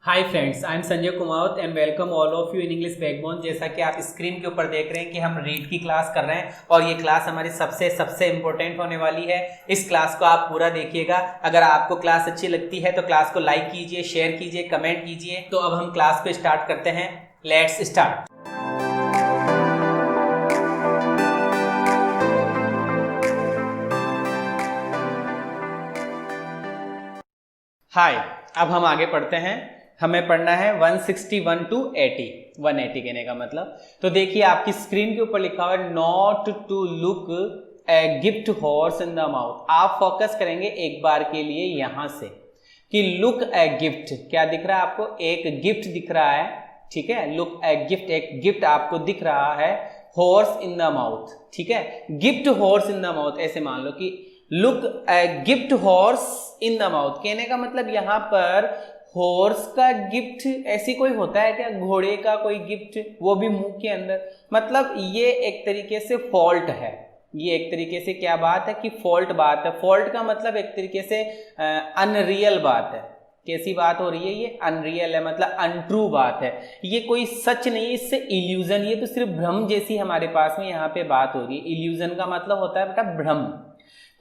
Hi friends, I am Sanjay Kumar and welcome all of you in English backbone. जैसा कि आप screen के ऊपर देख रहे हैं कि हम रीड की क्लास कर रहे हैं और ये क्लास हमारी सबसे इम्पोर्टेंट होने वाली है। इस क्लास को आप पूरा देखिएगा। अगर आपको क्लास अच्छी लगती है तो क्लास को लाइक कीजिए, शेयर कीजिए, कमेंट कीजिए। तो अब हम क्लास को स्टार्ट करते हैं। Let's start. हाय, अब हम आगे पढ़ते हैं। हमें पढ़ना है 161 टू 80। 180 कहने का मतलब, तो देखिए आपकी स्क्रीन के ऊपर लिखा हुआ है not to look a gift horse in the mouth. आप फोकस करेंगे एक बार के लिए यहां से कि लुक ए गिफ्ट, क्या दिख रहा है आपको? एक गिफ्ट दिख रहा है, ठीक है। लुक ए गिफ्ट, एक गिफ्ट आपको दिख रहा है। हॉर्स इन द माउथ, ठीक है। Gift horse in the mouth, ऐसे मान लो कि look a gift horse in the mouth. कहने का मतलब यहां पर हॉर्स का गिफ्ट ऐसी कोई होता है क्या? घोड़े का कोई गिफ्ट, वो भी मुंह के अंदर। मतलब ये एक तरीके से फॉल्ट है। ये एक तरीके से क्या बात है कि फॉल्ट बात है। फॉल्ट का मतलब एक तरीके से अनरियल बात है। कैसी बात हो रही है? ये अनरियल है, मतलब अनट्रू बात है। ये कोई सच नहीं है, इससे इल्यूजन, ये तो सिर्फ भ्रम जैसी हमारे पास में यहाँ पे बात हो रही है। इल्यूजन का मतलब होता है बेटा भ्रम।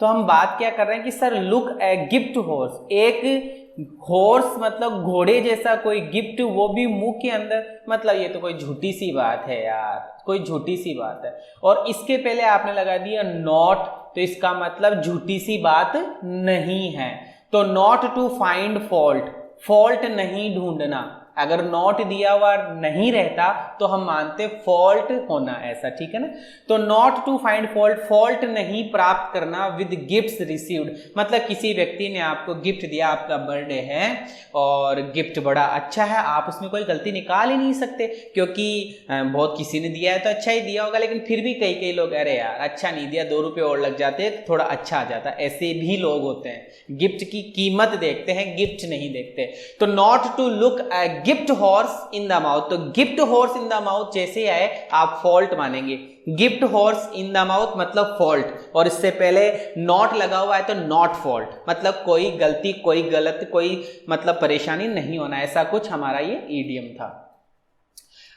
तो हम बात क्या कर रहे हैं कि sir look a gift horse, एक हॉर्स मतलब घोड़े जैसा कोई गिफ्ट, वो भी मुंह के अंदर। मतलब ये तो कोई झूठी सी बात है यार, कोई झूठी सी बात है। और इसके पहले आपने लगा दिया नॉट, तो इसका मतलब झूठी सी बात नहीं है। तो not to find fault, fault नहीं ढूंढना। अगर नॉट दिया हुआ नहीं रहता तो हम मानते फॉल्ट होना, ऐसा, ठीक है ना। तो not to find fault, fault नहीं प्राप्त करना विद गिफ्ट्स रिसीव्ड। मतलब किसी व्यक्ति ने आपको गिफ्ट दिया, आपका बर्थडे है और गिफ्ट बड़ा अच्छा है, आप उसमें कोई गलती निकाल ही नहीं सकते, क्योंकि बहुत किसी ने दिया है तो अच्छा ही दिया होगा। लेकिन फिर भी कई लोग, अरे यार अच्छा नहीं दिया, 2 रुपये और लग जाते तो थोड़ा अच्छा आ जाता, ऐसे भी लोग होते हैं। गिफ्ट की कीमत देखते हैं, गिफ्ट नहीं देखते। तो not to look gift horse in the mouth, तो gift horse in the mouth जैसे आए आप फॉल्ट मानेंगे। Gift horse in the mouth मतलब फॉल्ट, और इससे पहले नॉट लगा हुआ है तो नॉट फॉल्ट, मतलब कोई गलती, कोई गलत, कोई मतलब परेशानी नहीं होना, ऐसा कुछ हमारा ये ईडियम था।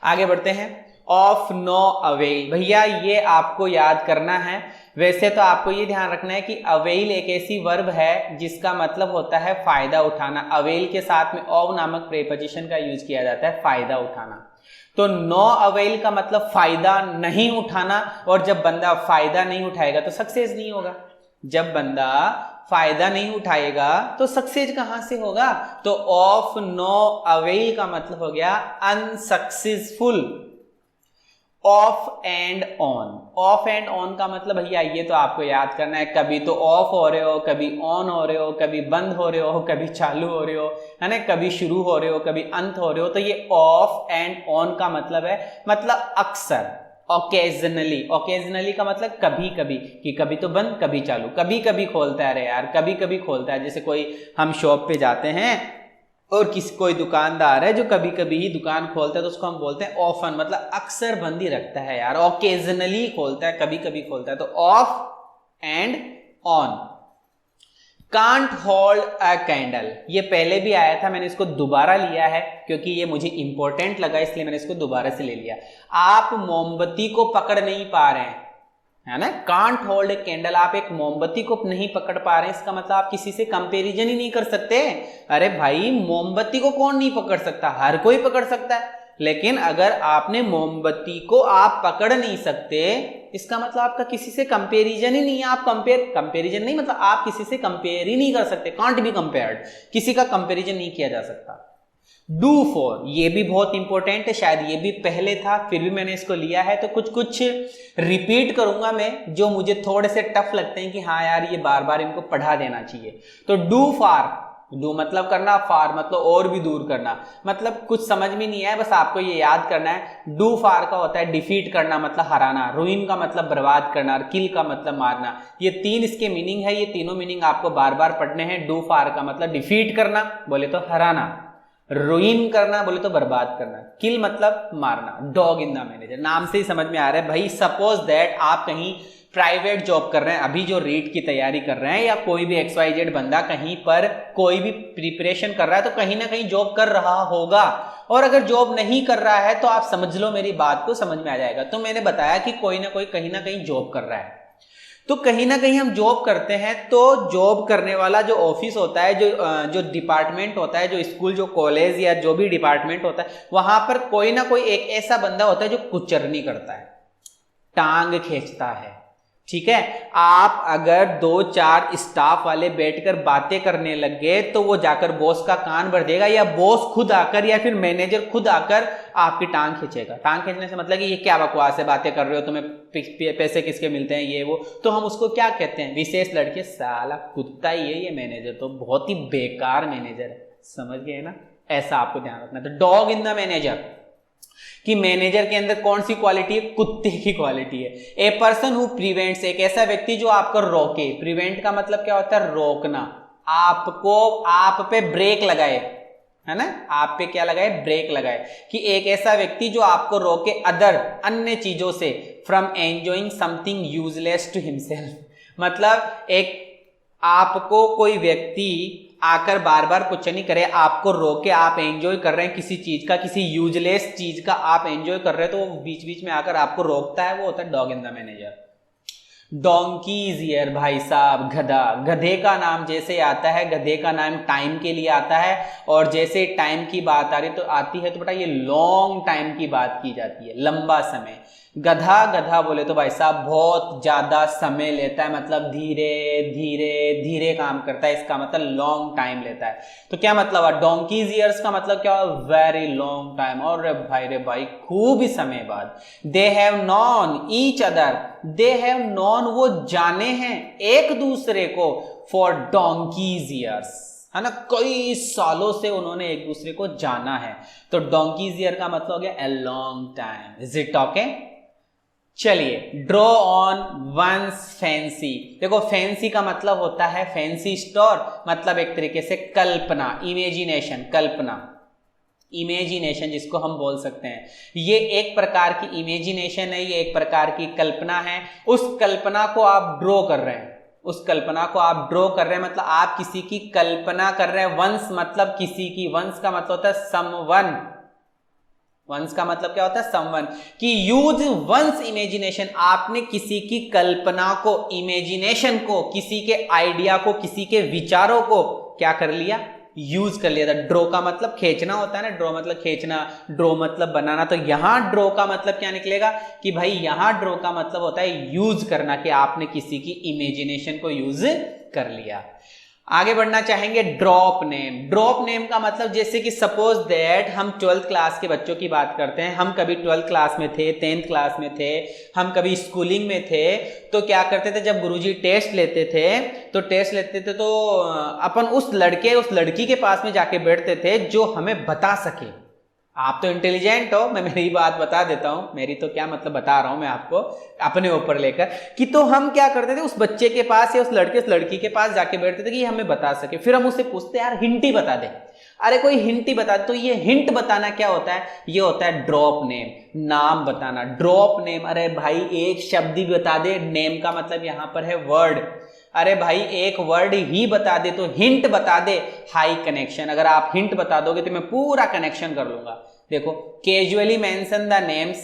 आगे बढ़ते हैं। ऑफ नो अवेल, भैया ये आपको याद करना है। वैसे तो आपको ये ध्यान रखना है कि अवेल एक ऐसी वर्ब है जिसका मतलब होता है फायदा उठाना। अवेल के साथ में ऑफ नामक प्रीपोजिशन का यूज किया जाता है, फायदा उठाना। तो नो अवेल का मतलब फायदा नहीं उठाना, और जब बंदा फायदा नहीं उठाएगा तो सक्सेस नहीं होगा। जब बंदा फायदा नहीं उठाएगा तो सक्सेस कहां से होगा? तो ऑफ नो अवेल का मतलब हो गया unsuccessful. Of and on, of and on का मतलब भैया ये तो आपको याद करना है, कभी तो ऑफ हो रहे हो, कभी ऑन हो रहे हो, कभी बंद हो रहे हो, कभी चालू हो रहे हो, है ना, कभी शुरू हो रहे हो, कभी अंत हो रहे हो। तो ये ऑफ एंड ऑन का मतलब है, मतलब अक्सर, ओकेजनली। ओकेजनली का मतलब कभी कभी, कि कभी तो बंद कभी चालू, कभी कभी खोलता है। अरे यार कभी कभी खोलता है। जैसे कोई हम शॉप पे जाते हैं और किसी कोई दुकानदार है जो कभी कभी ही दुकान खोलता है, तो उसको हम बोलते हैं ऑफन, मतलब अक्सर बंद ही रखता है यार, ओकेजनली खोलता है, कभी कभी खोलता है। तो of and on. Can't hold a candle, ये पहले भी आया था, मैंने इसको दोबारा लिया है क्योंकि ये मुझे इंपॉर्टेंट लगा, इसलिए मैंने इसको दोबारा से ले लिया। आप मोमबत्ती को पकड़ नहीं पा रहे हैं, है ना। कांट होल्ड ए कैंडल, आप एक मोमबत्ती को नहीं पकड़ पा रहे हैं, इसका मतलब आप किसी से कंपैरिजन ही नहीं कर सकते। अरे भाई मोमबत्ती को कौन नहीं पकड़ सकता? हर कोई पकड़ सकता है। लेकिन अगर आपने मोमबत्ती को आप पकड़ नहीं सकते, इसका मतलब आपका किसी से कंपैरिजन ही नहीं है। आप कंपैरिजन नहीं, मतलब आप किसी से कंपेयर ही नहीं कर सकते। कांट बी कंपेयर्ड, किसी का कंपैरिजन नहीं किया जा सकता। डू फॉर, ये भी बहुत इंपॉर्टेंट है, शायद ये भी पहले था, फिर भी मैंने इसको लिया है, तो कुछ रिपीट करूंगा मैं जो मुझे थोड़े से टफ लगते हैं कि हाँ यार ये बार बार इनको पढ़ा देना चाहिए। तो डू फार, डू मतलब करना, फार मतलब और भी दूर करना। मतलब कुछ समझ में नहीं आया, बस आपको ये याद करना है। डू फार का होता है डिफीट करना, मतलब हराना। रुइन का मतलब बर्बाद करना, और किल का मतलब मारना। ये 3 इसके मीनिंग है, ये तीनों मीनिंग आपको बार बार पढ़ने हैं। डू फार का मतलब डिफीट करना, बोले तो हराना। रुइन करना बोले तो बर्बाद करना। किल मतलब मारना। डॉग इन द मैनेजर, नाम से ही समझ में आ रहा है भाई। सपोज दैट आप कहीं प्राइवेट जॉब कर रहे हैं, अभी जो रीट की तैयारी कर रहे हैं, या कोई भी XYZ बंदा कहीं पर कोई भी प्रिपरेशन कर रहा है तो कहीं ना कहीं जॉब कर रहा होगा, और अगर जॉब नहीं कर रहा है तो आप समझ लो, मेरी बात को समझ में आ जाएगा। तो मैंने बताया कि कोई ना कोई कहीं ना कहीं जॉब कर रहा है, तो कहीं ना कहीं हम जॉब करते हैं, तो जॉब करने वाला जो ऑफिस होता है, जो डिपार्टमेंट होता है, जो स्कूल, जो कॉलेज या जो भी डिपार्टमेंट होता है, वहां पर कोई ना कोई एक ऐसा बंदा होता है जो कुचरनी करता है, टांग खींचता है। ठीक है, आप अगर 2-4 स्टाफ वाले बैठकर बातें करने लग गए तो वो जाकर बॉस का कान भर देगा, या बॉस खुद आकर या फिर मैनेजर खुद आकर आपकी टांग खींचेगा। टांग खींचने से मतलब कि ये क्या बकवास है, बातें कर रहे हो, तुम्हें पैसे किसके मिलते हैं, ये वो। तो हम उसको क्या कहते हैं, विशेष लड़के, साला कुत्ता ही है ये मैनेजर, तो बहुत ही बेकार मैनेजर है, समझ गए ना। ऐसा आपको ध्यान रखना। तो डॉग इन द मैनेजर, कि मैनेजर के अंदर कौन सी क्वालिटी है, कुत्ते की क्वालिटी है। ए पर्सन हु प्रिवेंट्स, एक ऐसा व्यक्ति जो आपको रोके। प्रिवेंट का मतलब क्या होता है, रोकना, आपको, आप पे ब्रेक लगाए, है ना, आप पे क्या लगाए, ब्रेक लगाए। कि एक ऐसा व्यक्ति जो आपको रोके अदर, अन्य चीजों से, from enjoying something useless to himself. मतलब एक आपको कोई व्यक्ति आकर बार बार कुछ नहीं करे, आपको रोके, आप एंजॉय कर रहे हैं किसी चीज का, किसी यूजलेस चीज का आप एंजॉय कर रहे हैं, तो वो बीच बीच में आकर आपको रोकता है, वो होता है dog in the manager. Donkey's year, भाई साहब, गधा। गधे का नाम जैसे आता है, गधे का नाम टाइम के लिए आता है, और जैसे टाइम की बात आती है तो बेटा ये लॉन्ग टाइम की बात की जाती है, लंबा समय। गधा गधा बोले तो भाई साहब बहुत ज्यादा समय लेता है, मतलब धीरे धीरे धीरे काम करता है, इसका मतलब लॉन्ग टाइम लेता है। तो क्या मतलब है, डोंकीज ईयर्स का मतलब क्या, वेरी लॉन्ग टाइम, और रे भाई खूब ही समय बाद। They have non each other, they have non, वो जाने हैं एक दूसरे को, फॉर डोंकीज ईयर्स, है ना, कई सालों से उन्होंने एक दूसरे को जाना है। तो डोंकीज ईयर का मतलब हो गया a long time. Is it okay? चलिए, ड्रॉ ऑन वंस फैंसी। देखो फैंसी का मतलब होता है फैंसी स्टोर, मतलब एक तरीके से कल्पना, इमेजिनेशन, कल्पना, इमेजिनेशन जिसको हम बोल सकते हैं। ये एक प्रकार की इमेजिनेशन है, ये एक प्रकार की कल्पना है। उस कल्पना को आप ड्रॉ कर रहे हैं, उस कल्पना को आप ड्रॉ कर रहे हैं, मतलब आप किसी की कल्पना कर रहे हैं। वंस मतलब किसी की, वंस का मतलब होता है समवन, वंस का मतलब क्या होता है, समवन। कि यूज वंस इमेजिनेशन, आपने किसी की कल्पना को, इमेजिनेशन को, किसी के आइडिया को, किसी के विचारों को क्या कर लिया, यूज कर लिया था। ड्रॉ का मतलब खींचना होता है ना, ड्रॉ मतलब खींचना, ड्रॉ मतलब बनाना। तो यहां ड्रॉ का मतलब क्या निकलेगा कि भाई यहां ड्रॉ का मतलब होता है यूज करना, कि आपने किसी की इमेजिनेशन को यूज कर लिया। आगे बढ़ना चाहेंगे, ड्रॉप नेम। ड्रॉप नेम का मतलब जैसे कि सपोज दैट हम 12th क्लास के बच्चों की बात करते हैं, हम कभी 12th क्लास में थे, 10th क्लास में थे, हम कभी स्कूलिंग में थे, तो क्या करते थे, जब गुरुजी टेस्ट लेते थे तो अपन उस लड़के उस लड़की के पास में जाके बैठते थे जो हमें बता सके। आप तो इंटेलिजेंट हो, मैं मेरी बात बता देता हूं, मेरी तो क्या मतलब बता रहा हूं मैं आपको अपने ऊपर लेकर, कि तो हम क्या करते थे, उस बच्चे के पास या उस लड़की के पास जाके बैठते थे कि हमें बता सके। फिर हम उससे पूछते यार हिंट ही बता दे, अरे कोई हिंट ही बता दे। तो ये हिंट बताना क्या होता है, ये होता है ड्रॉप नेम, नाम बताना। ड्रॉप नेम, अरे भाई एक शब्द ही बता दे, नेम का मतलब यहां पर है वर्ड, अरे भाई एक वर्ड ही बता दे, तो हिंट बता दे, हाई कनेक्शन। अगर आप हिंट बता दोगे तो मैं पूरा कनेक्शन कर लूंगा। देखो, कैजुअली मेंशन द नेम्स,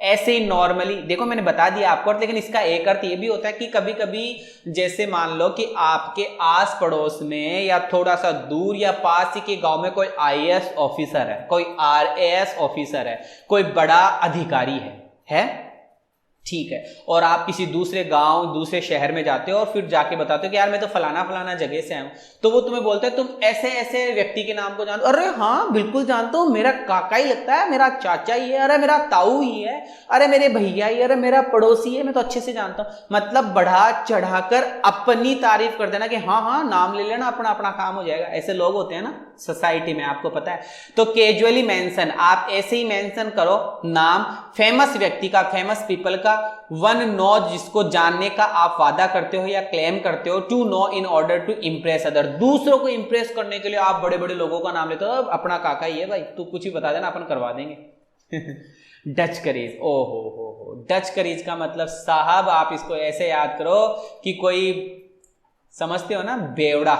ऐसे ही नॉर्मली, देखो मैंने बता दिया आपको, लेकिन इसका एक अर्थ ये भी होता है कि कभी कभी जैसे मान लो कि आपके आस पड़ोस में या थोड़ा सा दूर या पास ही के गांव में कोई IAS ऑफिसर है, कोई RAS ऑफिसर है, कोई बड़ा अधिकारी है ठीक है, और आप किसी दूसरे गांव, दूसरे शहर में जाते हो और फिर जाके बताते हो कि यार मैं तो फलाना फलाना जगह से आया हूं, तो वो तुम्हें बोलते हैं तुम ऐसे ऐसे व्यक्ति के नाम को जानते हो। अरे हाँ बिल्कुल जानता हूं, मेरा काका ही लगता है, मेरा चाचा ही है, अरे मेरा ताऊ ही है, अरे मेरे भैया ही, अरे मेरा पड़ोसी है, मैं तो अच्छे से जानता हूं। मतलब बढ़ा चढ़ाकर अपनी तारीफ कर देना कि हाँ नाम ले लेना, अपना अपना काम हो जाएगा। ऐसे लोग होते हैं ना सोसाइटी में, आपको पता है। तो कैजुअली मेंशन, आप ऐसे ही मेंशन करो नाम फेमस व्यक्ति का, फेमस पीपल का, वन नो जिसको जानने का आप वादा करते हो या क्लेम करते हो, to know in order to impress other, दूसरों को इंप्रेस करने के लिए आप बड़े बड़े लोगों का नाम लेते हो। अपना काका ही है भाई, तू कुछ ही बता देना अपन करवा देंगे, डच करीज, ओ हो, डच करीज का मतलब साहब आप इसको ऐसे याद करो कि कोई समझते हो ना, बेवड़ा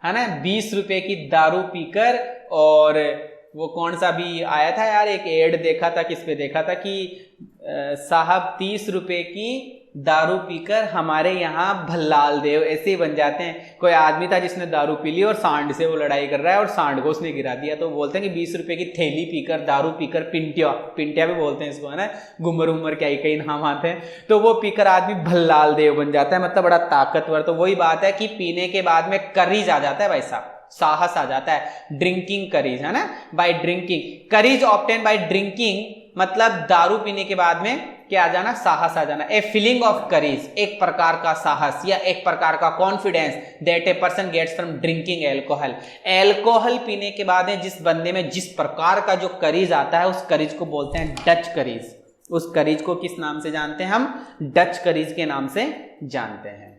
है ना, 20 रुपए की दारू पीकर, और वो कौन सा भी आया था यार, एक एड देखा था, किस पे देखा था कि साहब 30 रुपए की दारू पीकर हमारे यहाँ भल्लाल देव, ऐसे ही बन जाते हैं। कोई आदमी था जिसने दारू पी ली और सांड से वो लड़ाई कर रहा है और सांड को उसने गिरा दिया, तो बोलते हैं कि 20 रुपए की थैली पीकर, दारू पीकर, पिंटिया भी बोलते हैं इसको, है ना, गुमर उमर क्या ही कई नाम आते हैं, तो वो पीकर आदमी भल्लाल देव बन जाता है, मतलब बड़ा ताकतवर। तो वही बात है कि पीने के बाद में करीज आ जाता है भाई साहब, साहस आ जाता है, ड्रिंकिंग करीज, है ना, by drinking, curries obtain by drinking, मतलब दारू पीने के बाद में क्या आ जाना, साहस आ जाना। ए फीलिंग ऑफ करेज, एक प्रकार का साहस या एक प्रकार का confidence that a person gets from drinking alcohol. Alcohol पीने के बाद जिस बंदे में जिस प्रकार का जो करेज आता है, उस करेज को बोलते हैं डच करेज। उस करेज को किस नाम से जानते हैं हम? डच करेज के नाम से जानते हैं।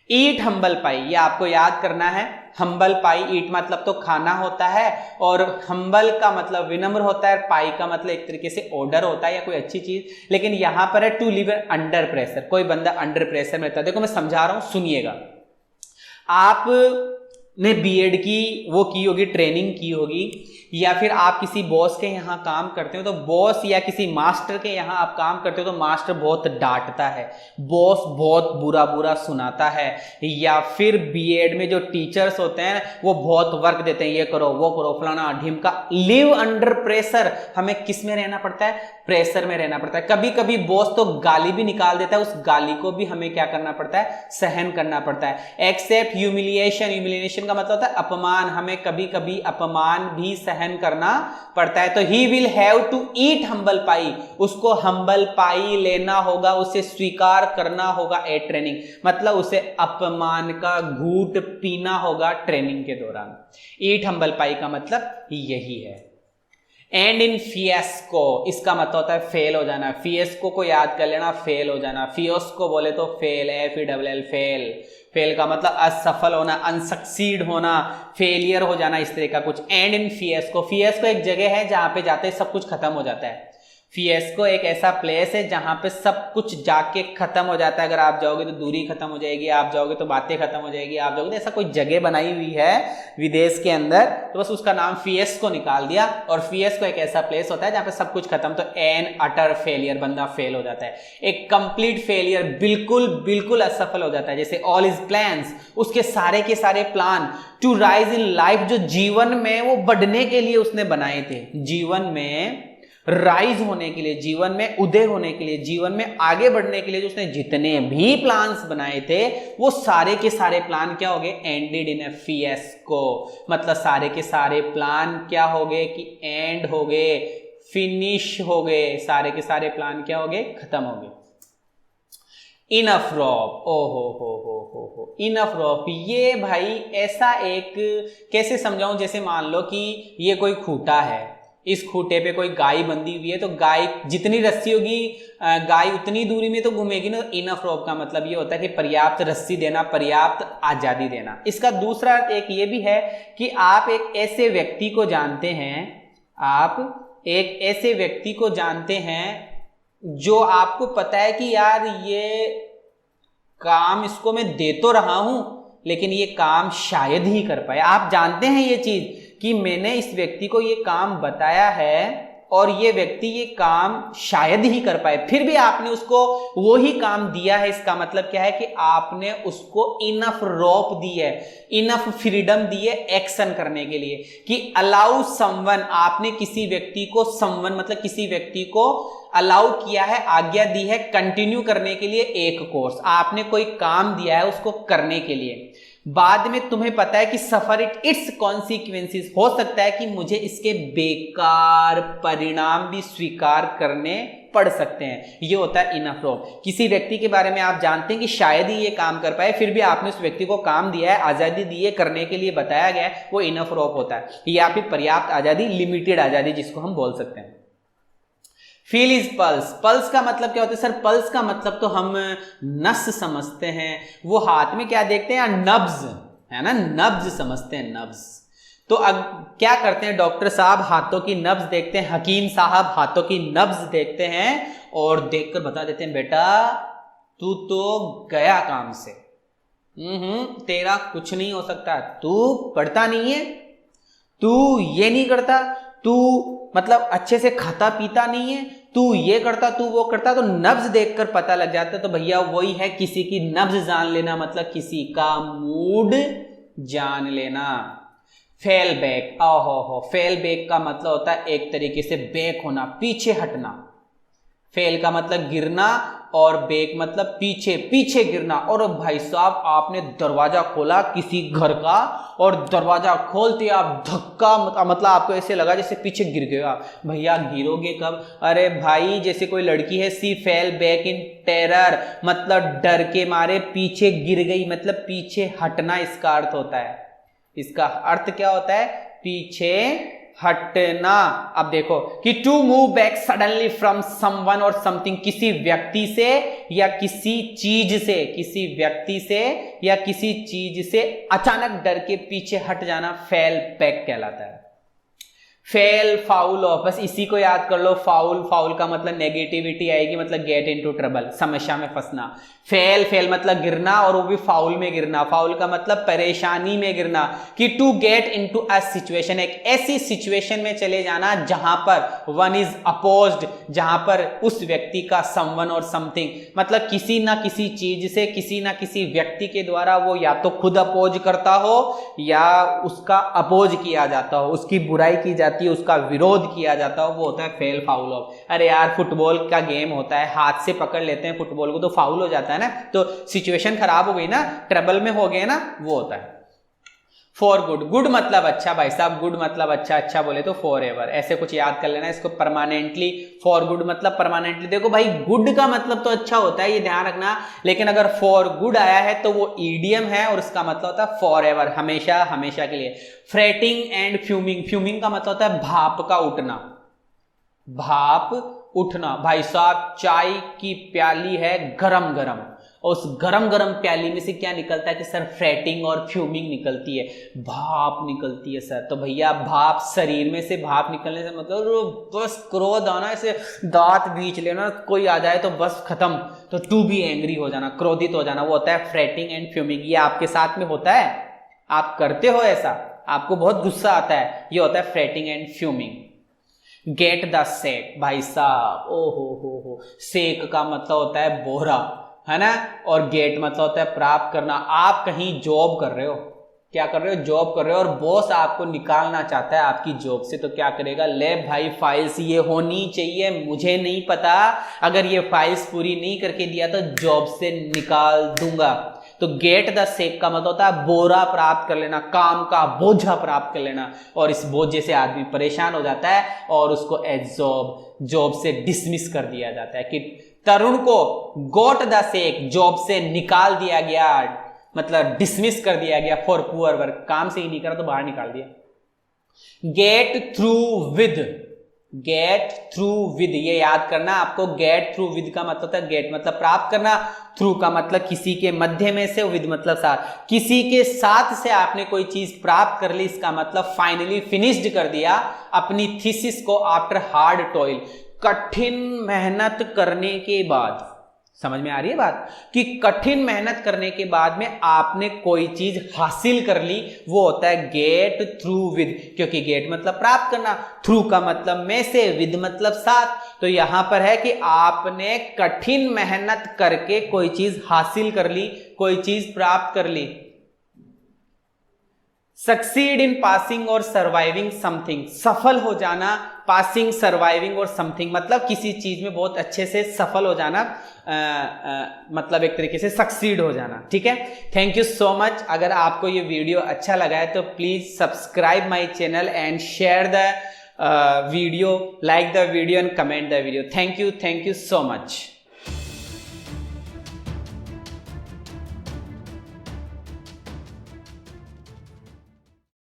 ईट हम्बल पाई, ये आपको याद करना है। हम्बल पाई, ईट मतलब तो खाना होता है, और हम्बल का मतलब विनम्र होता है, पाई का मतलब एक तरीके से ऑर्डर होता है या कोई अच्छी चीज। लेकिन यहां पर है टू लिव अंडर प्रेशर, कोई बंदा अंडर प्रेशर में रहता है। देखो मैं समझा रहा हूं, सुनिएगा। आपने बीएड की वो की होगी, ट्रेनिंग की होगी, या फिर आप किसी बॉस के यहाँ काम करते हो, तो बॉस या किसी मास्टर के यहाँ आप काम करते हो तो मास्टर बहुत डांटता है, बॉस बहुत बुरा बुरा सुनाता है, या फिर बीएड में जो टीचर्स होते हैं वो बहुत वर्क देते हैं, ये करो वो करो फलाना ढिमका। लिव अंडर प्रेशर, हमें किस में रहना पड़ता है? प्रेशर में रहना पड़ता है। कभी कभी बॉस तो गाली भी निकाल देता है, उस गाली को भी हमें क्या करना पड़ता है? सहन करना पड़ता है। एक्सेप्ट ह्यूमिलिएशन, ह्यूमिलिएशन का मतलब होता है अपमान, हमें कभी कभी अपमान भी सहन करना पड़ता है। तो he will have to eat humble pie, उसको हम्बल पाई लेना होगा, उसे स्वीकार करना होगा ए ट्रेनिंग, मतलब उसे अपमान का घूंट पीना होगा ट्रेनिंग के दौरान। ईट हम्बल पाई का मतलब यही है। एंड इन फिएस्को, इसका मतलब होता है फेल हो जाना। फिएस्को को याद कर लेना, फेल हो जाना। फिएस्को बोले तो फेल, FELL, फेल। फेल का मतलब असफल होना, अनसक्सीड होना, फेलियर हो जाना, इस तरह का कुछ। एंड इन फिएस्को, फिएस्को एक जगह है जहां पे जाते सब कुछ खत्म हो जाता है। फिएस्को एक ऐसा प्लेस है जहां पे सब कुछ जाके खत्म हो जाता है। अगर आप जाओगे तो दूरी खत्म हो जाएगी, आप जाओगे तो बातें खत्म हो जाएगी, आप जाओगे तो ऐसा कोई जगह बनाई हुई है विदेश के अंदर, तो बस उसका नाम फिएस्को निकाल दिया। और फिएस्को एक ऐसा प्लेस होता है जहां पे सब कुछ खत्म, तो एन अटर फेलियर, बंदा फेल हो जाता है। एक कंप्लीट फेलियर, बिल्कुल बिल्कुल असफल हो जाता है। जैसे ऑल हिज प्लान्स, उसके सारे के सारे plan to rise in life, जो जीवन में वो बढ़ने के लिए उसने बनाए थे, जीवन में राइज होने के लिए, जीवन में उदय होने के लिए, जीवन में आगे बढ़ने के लिए जो उसने जितने भी प्लान्स बनाए थे, वो सारे के सारे प्लान क्या हो गए? एंडेड इन ए फिएस्को। मतलब सारे के सारे प्लान क्या हो गए कि एंड हो गए, फिनिश हो गए, सारे के सारे प्लान क्या हो गए? खत्म हो गए। इनफ रॉप, ओ हो, इनफ रॉप, ये भाई ऐसा एक, कैसे समझाऊं, जैसे मान लो कि ये कोई खूंटा है, इस खूंटे पे कोई गाय बंधी हुई है, तो गाय जितनी रस्सी होगी गाय उतनी दूरी में तो घूमेगी ना। इनफ रॉप का मतलब ये होता है कि पर्याप्त रस्सी देना, पर्याप्त आजादी देना। इसका दूसरा एक ये भी है कि आप एक ऐसे व्यक्ति को जानते हैं, आप एक ऐसे व्यक्ति को जानते हैं जो आपको पता है कि यार ये काम इसको मैं दे तो रहा हूं, लेकिन ये काम शायद ही कर पाए। आप जानते हैं ये चीज कि मैंने इस व्यक्ति को ये काम बताया है और ये व्यक्ति ये काम शायद ही कर पाए, फिर भी आपने उसको वो ही काम दिया है। इसका मतलब क्या है कि आपने उसको इनफ रोप दी है, इनफ फ्रीडम दी है एक्शन करने के लिए, कि अलाउ समवन, आपने किसी व्यक्ति को, समवन मतलब किसी व्यक्ति को अलाउ किया है, आज्ञा दी है कंटिन्यू करने के लिए एक कोर्स। आपने कोई काम दिया है उसको करने के लिए, बाद में तुम्हें पता है कि सफर इट्स कॉन्सिक्वेंसेस, हो सकता है कि मुझे इसके बेकार परिणाम भी स्वीकार करने पड़ सकते हैं। ये होता है इनफ रॉप। किसी व्यक्ति के बारे में आप जानते हैं कि शायद ही ये काम कर पाए, फिर भी आपने उस व्यक्ति को काम दिया है, आजादी दी है, करने के लिए बताया गया है, वो इनफ रॉप होता है। या फिर पर्याप्त आजादी, लिमिटेड आजादी जिसको हम बोल सकते हैं। फील इज पल्स, पल्स का मतलब क्या होता है सर? पल्स का मतलब तो हम नस समझते हैं, वो हाथ में क्या देखते हैं? नब्ज है ना, नब्ज समझते हैं, नब्ज। तो अब क्या करते हैं, डॉक्टर साहब हाथों की नब्ज देखते हैं, हकीम साहब हाथों की नब्ज देखते हैं और देखकर बता देते हैं बेटा तू तो गया काम से, तेरा कुछ नहीं हो सकता, तू पढ़ता नहीं है, तू ये नहीं करता, तू मतलब अच्छे से खाता पीता नहीं है, तू ये करता तू वो करता। तो नब्ज देखकर पता लग जाता है। तो भैया वही है किसी की नब्ज जान लेना, मतलब किसी का मूड जान लेना। फेल बैक, ओहो, फेल बैक का मतलब होता है एक तरीके से बैक होना, पीछे हटना। फेल का मतलब गिरना और बैक मतलब पीछे, पीछे गिरना। और भाई साहब आपने दरवाजा खोला किसी घर का और दरवाजा खोलते आप धक्का, मतलब आपको ऐसे लगा जैसे पीछे गिर गया। भैया गिरोगे कब? अरे भाई जैसे कोई लड़की है, सी फेल बैक इन टेरर, मतलब डर के मारे पीछे गिर गई, मतलब पीछे हटना इसका अर्थ होता है। इसका अर्थ क्या होता है? पीछे हटना। अब देखो कि to move back suddenly from someone और समथिंग, किसी व्यक्ति से या किसी चीज से, किसी व्यक्ति से या किसी चीज से अचानक डर के पीछे हट जाना फेल बैक कहलाता है। फेल फाउल ऑफ, बस इसी को याद कर लो। फाउल, फाउल का मतलब नेगेटिविटी आएगी, मतलब गेट इनटू ट्रबल, समस्या में फंसना। फेल, फेल मतलब गिरना और वो भी फाउल में गिरना। फाउल का मतलब परेशानी में गिरना। कि to get into a situation, एक ऐसी सिचुएशन में चले जाना जहां पर वन इज अपोज्ड, जहां पर उस व्यक्ति का समवन और समथिंग, मतलब किसी ना किसी चीज से, किसी ना किसी व्यक्ति के द्वारा वो या तो खुद अपोज करता हो या उसका अपोज किया जाता हो, उसकी बुराई की जाती है, उसका विरोध किया जाता हो, वो होता है फेल फाउल ऑफ। अरे यार फुटबॉल का गेम होता है, हाथ से पकड़ लेते हैं फुटबॉल को तो फाउल हो जाता है ना, तो सिचुएशन खराब हो गई ना, ट्रबल में हो गए ना, वो होता है। फॉर गुड, गुड मतलब अच्छा भाई साहब, गुड मतलब अच्छा, अच्छा बोले तो फॉर एवर, ऐसे कुछ याद कर लेना इसको परमानेंटली। फॉर गुड मतलब परमानेंटली। देखो भाई गुड का मतलब तो अच्छा होता है, ये ध्यान रखना, लेकिन अगर फॉर गुड आया है तो वो ईडियम है और उसका मतलब होता है फॉर एवर, हमेशा, हमेशा के लिए। फ्रेटिंग एंड फ्यूमिंग, फ्यूमिंग का मतलब होता है भाप का उठना, भाप उठना। भाई साहब चाय की प्याली है गरम गरम, और उस गरम गरम प्याली में से क्या निकलता है कि सर फ्रेटिंग और फ्यूमिंग निकलती है, भाप निकलती है सर। तो भैया भाप, शरीर में से भाप निकलने से मतलब बस क्रोध आना, ऐसे दांत बीच लेना, कोई आ जाए तो बस खत्म, तो टू बी एंग्री हो जाना, क्रोधित हो जाना, वो होता है फ्रेटिंग एंड फ्यूमिंग। ये आपके साथ में होता है, आप करते हो ऐसा, आपको बहुत गुस्सा आता है, ये होता है fretting and fuming. Get the sake, भाई साहब ओ हो, सेक का मतलब होता है बोरा, है ना, और गेट मतलब होता है प्राप्त करना। आप कहीं जॉब कर रहे हो, क्या कर रहे हो? जॉब कर रहे हो, और बॉस आपको निकालना चाहता है आपकी जॉब से, तो क्या करेगा? ले भाई फाइल्स ये होनी चाहिए, मुझे नहीं पता, अगर ये फाइल्स पूरी नहीं करके दिया तो जॉब से निकाल दूंगा। तो गेट द सेक का मतलब होता है बोरा प्राप्त कर लेना, काम का बोझा प्राप्त कर लेना, और इस बोझे से आदमी परेशान हो जाता है और उसको एब्जॉर्ब, जॉब से डिसमिस कर दिया जाता है। कि तरुण को गोट द सेक, जॉब से निकाल दिया गया, मतलब डिसमिस कर दिया गया फॉर पुअर वर्क, काम से ही नहीं करा तो बाहर निकाल दिया। Get through with, get through with, ये याद करना आपको। गेट थ्रू विद का मतलब होता है गेट मतलब प्राप्त करना, थ्रू का मतलब किसी के मध्य में से, विद मतलब साथ, किसी के साथ से आपने कोई चीज प्राप्त कर ली, इसका मतलब फाइनली फिनिश्ड कर दिया अपनी थीसिस को आफ्टर हार्ड टॉयल, कठिन मेहनत करने के बाद। समझ में आ रही है बात? कि कठिन मेहनत करने के बाद में आपने कोई चीज हासिल कर ली, वो होता है गेट थ्रू विद। क्योंकि गेट मतलब प्राप्त करना, थ्रू का मतलब में से, विद मतलब साथ, तो यहां पर है कि आपने कठिन मेहनत करके कोई चीज हासिल कर ली, कोई चीज प्राप्त कर ली। सक्सीड इन पासिंग और सर्वाइविंग समथिंग, सफल हो जाना, पासिंग, सर्वाइविंग और समथिंग, मतलब किसी चीज में बहुत अच्छे से सफल हो जाना, मतलब एक तरीके से सक्सीड हो जाना। ठीक है, थैंक यू सो मच। अगर आपको ये वीडियो अच्छा लगा है तो please subscribe my channel and share the video, like the video and comment the video. Thank you so much.